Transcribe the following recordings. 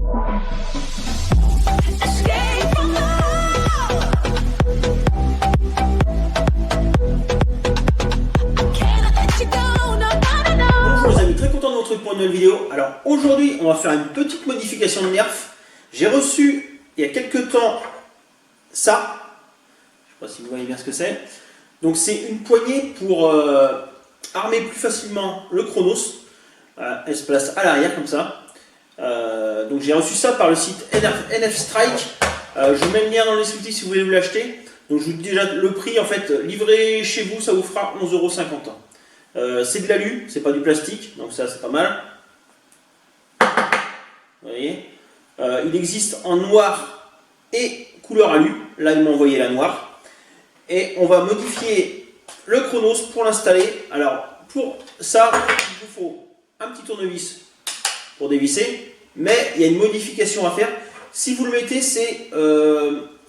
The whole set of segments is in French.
Bonjour les amis, très content de vous retrouver pour une nouvelle vidéo. Alors aujourd'hui on va faire une petite modification de nerf. J'ai reçu il y a quelques temps ça. Je ne sais pas si vous voyez bien ce que c'est. Donc c'est une poignée pour armer plus facilement le Chronos. Elle se place à l'arrière comme ça. Donc j'ai reçu ça par le site NF Strike. Je mets le lien dans le descriptif si vous voulez vous l'acheter. Donc je vous dis déjà le prix, en fait, livré chez vous, ça vous fera 11,50 €. C'est de l'alu, c'est pas du plastique, donc ça c'est pas mal. Vous voyez, il existe en noir et couleur alu. Là ils m'ont envoyé la noire. Et on va modifier le Chronos pour l'installer. Alors pour ça, il vous faut un petit tournevis pour dévisser, mais il y a une modification à faire. Si vous le mettez, c'est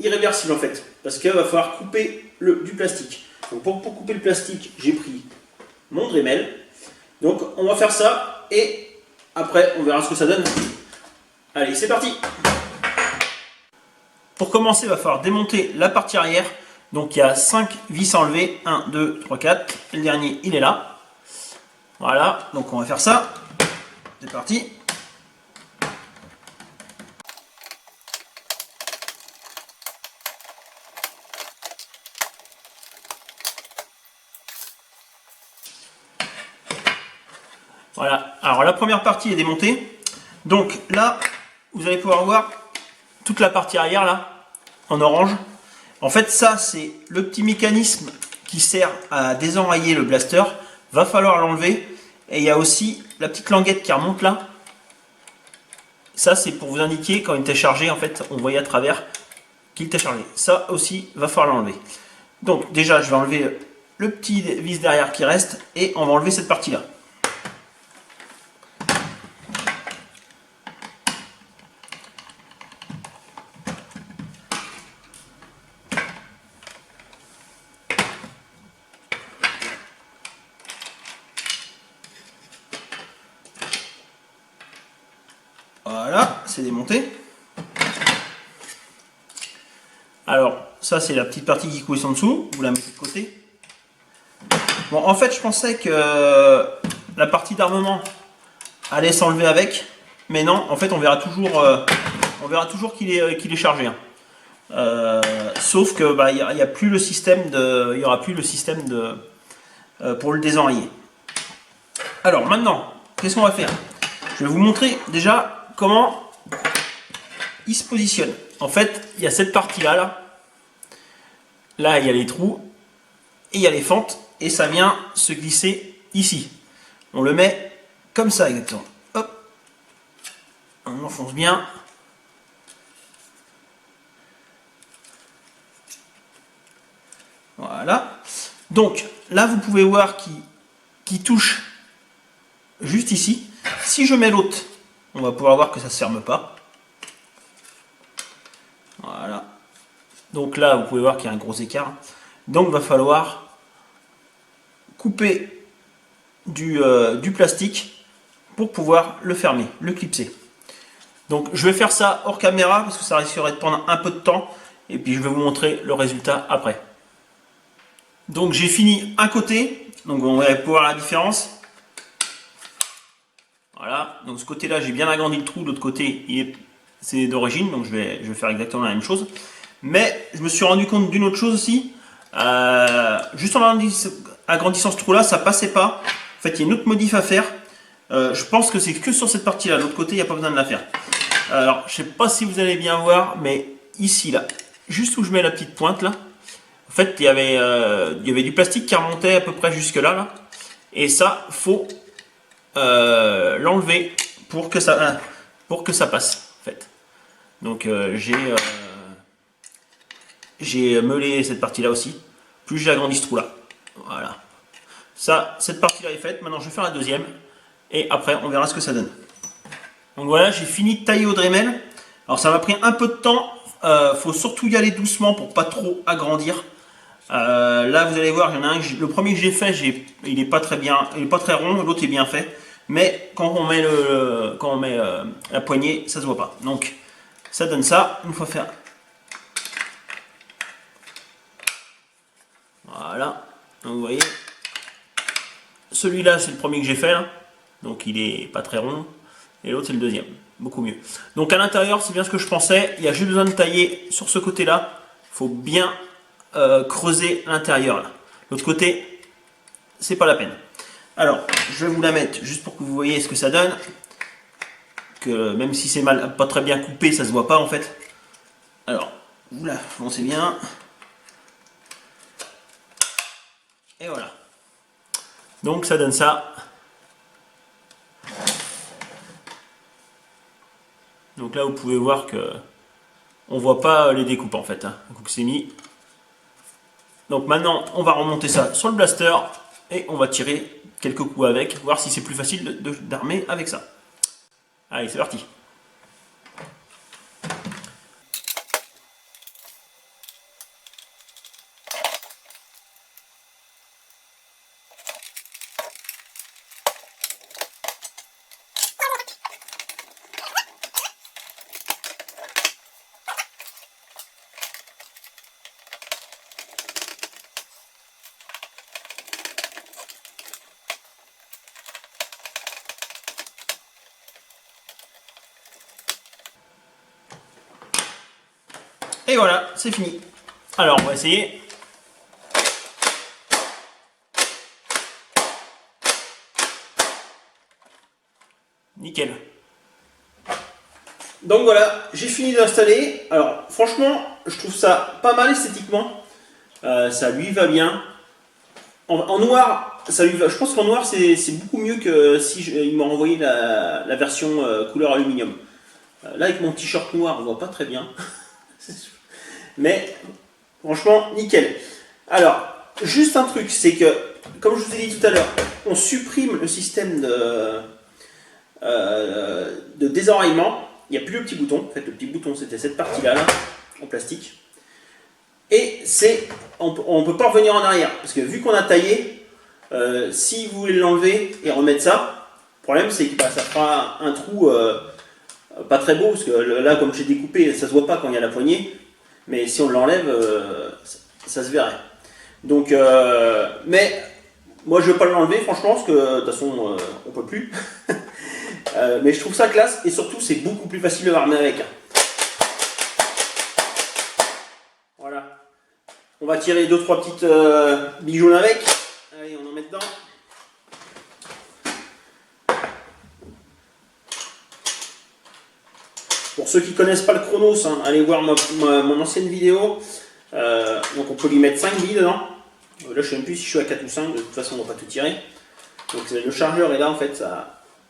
irréversible en fait, parce qu'il va falloir couper du plastique. Donc pour couper le plastique, j'ai pris mon Dremel. Donc on va faire ça et après on verra ce que ça donne. Allez, c'est parti. Pour commencer, il va falloir démonter la partie arrière. Donc il y a 5 vis à enlever, 1, 2, 3, 4. Le dernier, il est là. Voilà, donc on va faire ça. C'est parti. Voilà, alors la première partie est démontée. Donc là, vous allez pouvoir voir toute la partie arrière là, en orange. En fait, ça c'est le petit mécanisme qui sert à désenrailler le blaster. Va falloir l'enlever. Et il y a aussi la petite languette qui remonte là. Ça c'est pour vous indiquer quand il était chargé, en fait, on voyait à travers qu'il était chargé. Ça aussi, va falloir l'enlever. Donc déjà, je vais enlever le petit vis derrière qui reste et on va enlever cette partie là. Voilà, c'est démonté. Alors, ça c'est la petite partie qui coule en dessous, vous la mettez de côté. Bon, en fait, je pensais que la partie d'armement allait s'enlever avec, mais non, en fait, on verra toujours qu'il est chargé. Hein. Sauf que bah, y a plus le système il y aura plus le système pour le désenrayer. Alors maintenant, qu'est-ce qu'on va faire? Je vais vous montrer déjà comment il se positionne. En fait, il y a cette partie-là. Là, il y a les trous et il y a les fentes et ça vient se glisser ici. On le met comme ça exactement. Hop. On enfonce bien. Voilà. Donc, là, vous pouvez voir qu'il touche juste ici. Si je mets l'autre, on va pouvoir voir que ça ne se ferme pas. Voilà. Donc là, vous pouvez voir qu'il y a un gros écart. Donc, il va falloir couper du plastique pour pouvoir le fermer, le clipser. Donc, je vais faire ça hors caméra parce que ça risquerait de prendre un peu de temps. Et puis, je vais vous montrer le résultat après. Donc, j'ai fini un côté. Donc, on va pouvoir voir la différence. Voilà, donc ce côté-là, j'ai bien agrandi le trou, l'autre côté, c'est d'origine, donc je vais faire exactement la même chose. Mais je me suis rendu compte d'une autre chose aussi, juste en agrandissant ce trou-là, ça passait pas. En fait, il y a une autre modif à faire. Je pense que c'est que sur cette partie-là, de l'autre côté, il n'y a pas besoin de la faire. Alors, je ne sais pas si vous allez bien voir, mais ici, là, juste où je mets la petite pointe, là, en fait, il y avait du plastique qui remontait à peu près jusque-là, là. Et ça, faut l'enlever pour que ça passe en fait. Donc j'ai meulé cette partie là aussi, plus j'ai agrandi ce trou là. Voilà, ça, cette partie là est faite. Maintenant je vais faire la deuxième et après on verra ce que ça donne. Donc voilà, j'ai fini de tailler au Dremel. Alors ça m'a pris un peu de temps, faut surtout y aller doucement pour pas trop agrandir. Là vous allez voir, il y en a un, le premier que j'ai fait, il est pas très bien, il est pas très rond, l'autre est bien fait. mais quand on met, la poignée, ça se voit pas. Donc ça donne ça, une fois faire. Voilà, donc vous voyez, celui-là c'est le premier que j'ai fait là, donc il est pas très rond, et l'autre c'est le deuxième, beaucoup mieux. Donc à l'intérieur c'est bien ce que je pensais, il y a juste besoin de tailler sur ce côté-là, il faut bien creuser l'intérieur là. L'autre côté, c'est pas la peine. Alors, je vais vous la mettre juste pour que vous voyez ce que ça donne. Que même si c'est pas très bien coupé, ça se voit pas en fait. Alors, oula, bon c'est bien. Et voilà. Donc ça donne ça. Donc là vous pouvez voir que on voit pas les découpes en fait, hein, un coup que c'est mis. Donc maintenant on va remonter ça sur le blaster et on va tirer quelques coups avec, voir si c'est plus facile d'armer avec ça. Allez, c'est parti. Et voilà, c'est fini. Alors, on va essayer. Nickel. Donc voilà, j'ai fini d'installer. Alors, franchement, je trouve ça pas mal esthétiquement. Ça lui va bien. En noir, ça lui va. Je pense qu'en noir, c'est beaucoup mieux que si il m'a envoyé la version couleur aluminium. Là, avec mon t-shirt noir, on voit pas très bien. Mais franchement, nickel. Alors, juste un truc, c'est que, comme je vous ai dit tout à l'heure, on supprime le système de désenraillement. Il n'y a plus le petit bouton. En fait, le petit bouton, c'était cette partie-là, là, en plastique. Et on ne peut pas revenir en arrière. Parce que vu qu'on a taillé, si vous voulez l'enlever et remettre ça, le problème, c'est que ça fera un trou pas très beau. Parce que là, comme j'ai découpé, ça ne se voit pas quand il y a la poignée. Mais si on l'enlève, ça se verrait. Donc, mais moi je ne veux pas l'enlever franchement, parce que de toute façon on ne peut plus. Mais je trouve ça classe, et surtout c'est beaucoup plus facile de l'armer avec. Voilà. On va tirer 2-3 petites billes jaunes avec. Allez, on en met dedans. Pour ceux qui ne connaissent pas le Chronos, hein, allez voir mon ancienne vidéo. Donc on peut lui mettre 5 billes dedans. Là je ne sais même plus si je suis à 4 ou 5, de toute façon on ne va pas tout tirer. Donc le chargeur est là en fait,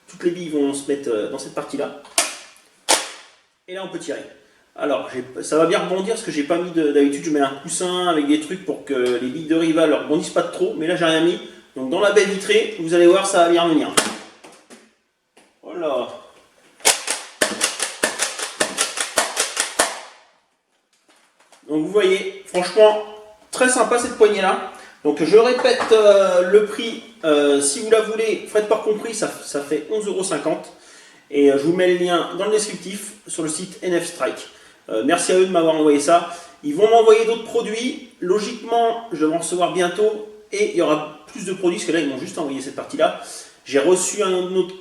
toutes les billes vont se mettre dans cette partie là. Et là on peut tirer. Alors ça va bien rebondir parce que j'ai pas mis d'habitude, je mets un coussin avec des trucs pour que les billes de rival ne rebondissent pas de trop, mais là j'ai rien mis. Donc dans la baie vitrée, vous allez voir, ça va bien revenir. Voilà. Donc vous voyez, franchement, très sympa cette poignée là. Donc je répète le prix, si vous la voulez, faites par compris, ça fait 11,50 €. Et je vous mets le lien dans le descriptif sur le site NF Strike. Merci à eux de m'avoir envoyé ça. Ils vont m'envoyer d'autres produits. Logiquement, je vais en recevoir bientôt. Et il y aura plus de produits, parce que là, ils m'ont juste envoyé cette partie-là. J'ai reçu un autre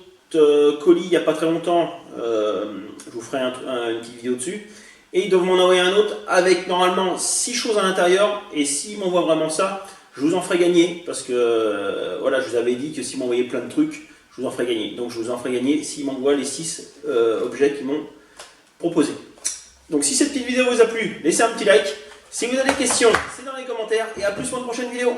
colis il n'y a pas très longtemps. Je vous ferai une petite vidéo dessus. Et ils doivent m'en envoyer un autre avec normalement 6 choses à l'intérieur. Et s'ils m'envoient vraiment ça, je vous en ferai gagner. Parce que voilà, je vous avais dit que s'ils m'envoyaient plein de trucs, je vous en ferai gagner. Donc je vous en ferai gagner s'ils m'envoient les 6 objets qu'ils m'ont proposés. Donc si cette petite vidéo vous a plu, laissez un petit like. Si vous avez des questions, c'est dans les commentaires. Et à plus pour une prochaine vidéo.